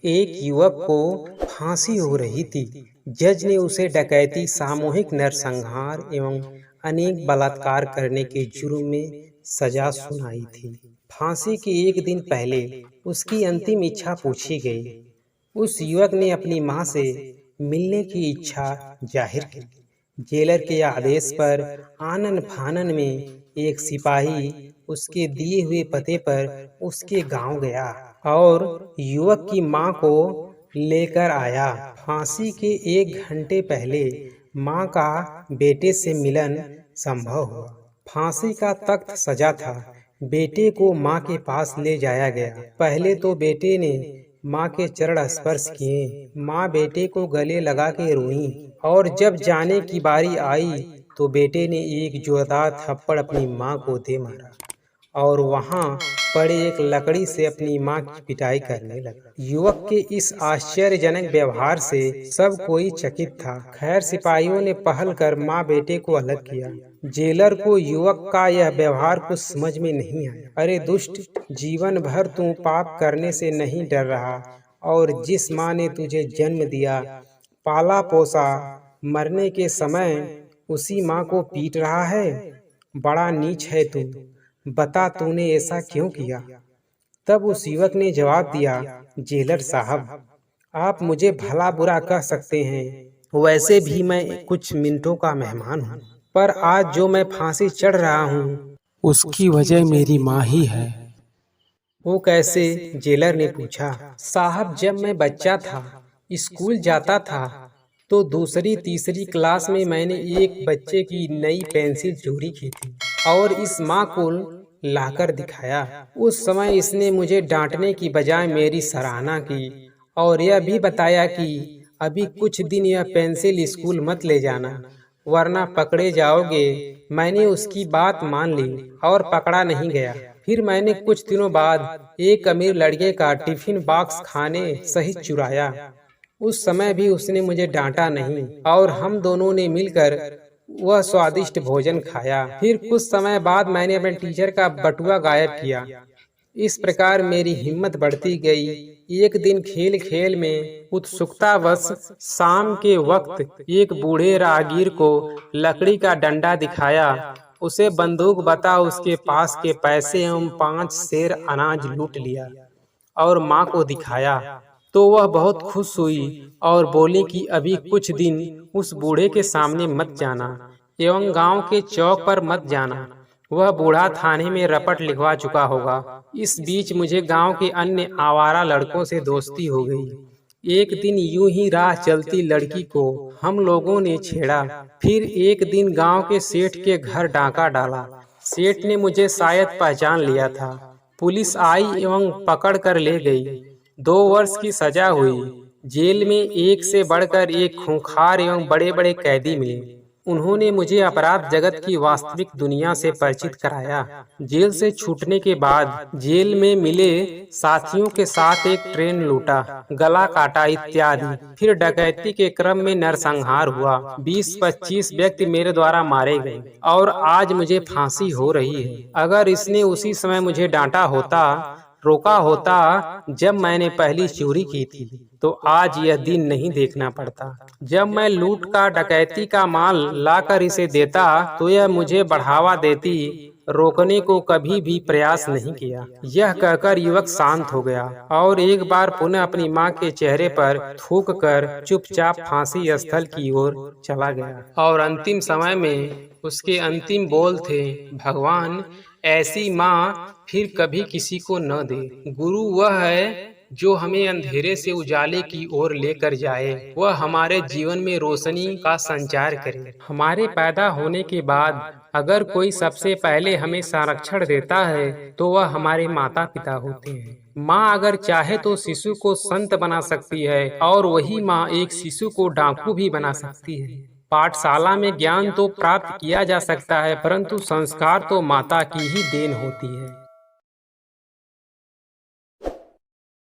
एक युवक को फांसी हो रही थी। जज ने उसे डकैती, सामूहिक नरसंहार एवं अनेक बलात्कार करने के जुर्म में सजा सुनाई थी। फांसी के एक दिन पहले उसकी अंतिम इच्छा पूछी गई। उस युवक ने अपनी मां से मिलने की इच्छा जाहिर की। जेलर के आदेश पर आनन फानन में एक सिपाही उसके दिए हुए पते पर उसके गांव गया और युवक की मां को लेकर आया। फांसी के 1 घंटे पहले मां का बेटे से मिलन संभव हुआ। फांसी का तख्त सजा था। बेटे को मां के पास ले जाया गया। पहले तो बेटे ने मां के चरण स्पर्श किए। मां बेटे को गले लगा के रोई और जब जाने की बारी आई तो बेटे ने एक जोरदार थप्पड़ अपनी मां को दे मारा और वहां पड़े एक लकड़ी से अपनी मां की पिटाई करने लगा। युवक के इस आश्चर्यजनक व्यवहार से सब कोई चकित था। खैर, सिपाहियों ने पहल कर मां बेटे को अलग किया। जेलर को युवक का यह व्यवहार कुछ समझ में नहीं आया। अरे दुष्ट, जीवन भर तू पाप करने से नहीं डर रहा और जिस माँ ने तुझे जन्म दिया, पाला पोसा, मरने के समय उसी माँ को पीट रहा है। बड़ा नीच है तू। बता, तूने ऐसा क्यों किया? तब उस युवक ने जवाब दिया, जेलर साहब, आप मुझे भला बुरा कह सकते हैं, वैसे भी मैं कुछ मिनटों का मेहमान हूँ, पर आज जो मैं फांसी चढ़ रहा हूँ उसकी वजह मेरी माँ ही है। वो कैसे? जेलर ने पूछा। साहब, जब मैं बच्चा था, स्कूल जाता था, तो दूसरी तीसरी क्लास में मैंने एक बच्चे की नई पेंसिल चोरी की थी और इस माँ को लाकर दिखाया। उस समय इसने मुझे डांटने की बजाय मेरी सराहना की और यह भी बताया कि अभी कुछ दिन यह पेंसिल स्कूल मत ले जाना, वरना पकड़े जाओगे। मैंने उसकी बात मान ली और पकड़ा नहीं गया। फिर मैंने कुछ दिनों बाद एक अमीर लड़के का टिफिन बॉक्स खाने सहित चुराया। उस समय भी उसने मुझे डांटा नहीं और हम दोनों ने मिलकर वह स्वादिष्ट भोजन खाया। फिर कुछ समय बाद मैंने अपने टीचर का बटुआ गायब किया। इस प्रकार मेरी हिम्मत बढ़ती गई। एक दिन खेल खेल में उत्सुकतावश शाम के वक्त एक बूढ़े राहगीर को लकड़ी का डंडा दिखाया। उसे बंदूक बता उसके पास के पैसे एवं 5 सेर अनाज लूट लिया और माँ को दिखाया तो वह बहुत खुश हुई और बोली कि अभी कुछ दिन उस बूढ़े के सामने मत जाना एवं गांव के चौक पर मत जाना, वह बूढ़ा थाने में रपट लिखवा चुका होगा। इस बीच मुझे गांव के अन्य आवारा लड़कों से दोस्ती हो गई। एक दिन यूं ही राह चलती लड़की को हम लोगों ने छेड़ा। फिर एक दिन गांव के सेठ के घर डाका डाला। सेठ ने मुझे शायद पहचान लिया था। पुलिस आई एवं पकड़ कर ले गई। 2 वर्ष की सजा हुई। जेल में एक से बढ़कर एक खूंखार एवं बड़े बड़े कैदी मिले। उन्होंने मुझे अपराध जगत की वास्तविक दुनिया से परिचित कराया। जेल से छूटने के बाद जेल में मिले साथियों के साथ एक ट्रेन लूटा, गला काटा इत्यादि। फिर डकैती के क्रम में नरसंहार हुआ। 20-25 व्यक्ति मेरे द्वारा मारे गए और आज मुझे फांसी हो रही है। अगर इसने उसी समय मुझे डांटा होता, रोका होता जब मैंने पहली चोरी की थी, तो आज यह दिन नहीं देखना पड़ता। जब मैं लूट का डकैती का माल लाकर इसे देता तो यह मुझे बढ़ावा देती। रोकने को कभी भी प्रयास नहीं किया। यह कहकर युवक शांत हो गया और एक बार पुनः अपनी मां के चेहरे पर थूक कर चुपचाप फांसी स्थल की ओर चला गया। और अंतिम समय में उसके अंतिम बोल थे, भगवान, ऐसी माँ फिर कभी किसी को न दे। गुरु वह है जो हमें अंधेरे से उजाले की ओर लेकर जाए। वह हमारे जीवन में रोशनी का संचार करे। हमारे पैदा होने के बाद अगर कोई सबसे पहले हमें संरक्षण देता है तो वह हमारे माता पिता होते हैं। माँ अगर चाहे तो शिशु को संत बना सकती है और वही माँ एक शिशु को डाकू भी बना सकती है। पाठशाला में ज्ञान तो प्राप्त किया जा सकता है, परंतु संस्कार तो माता की ही देन होती है।